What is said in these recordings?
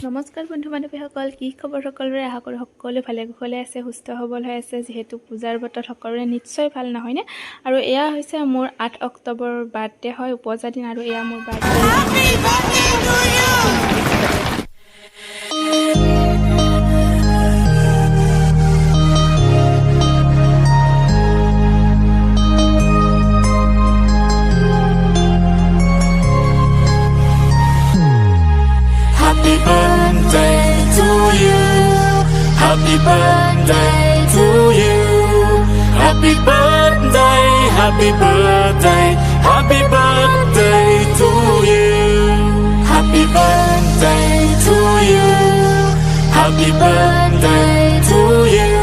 নমস্কাৰ বন্ধু বান্ধৱীসকল, কি খবৰ সকলোৰে? আশা কৰোঁ সকলোৱে ভালে কুশলে আছে, সুস্থ সবল হৈ আছে। যিহেতু পূজাৰ বতৰত সকলোৰে নিশ্চয় ভাল নহয়নে? আৰু এয়া হৈছে মোৰ 8 অক্টোবৰৰ বাৰ্থডে হয়, উপজা দিন, আৰু এয়া মোৰ Happy birthday to you. Happy birthday to you. Happy birthday, happy birthday, happy birthday to you. Happy birthday to you. Happy birthday to you.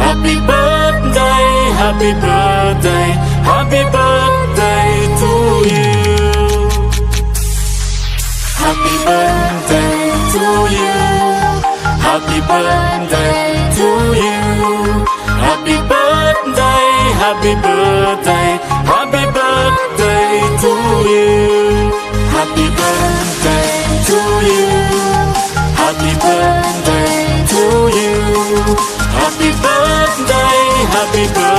Happy birthday, happy birthday, happy birthday to you. Happy birthday to you. Happy birthday to you. Happy birthday, happy birthday, happy birthday to you. Happy birthday to you. Happy birthday to you. Happy birthday, happy birthday.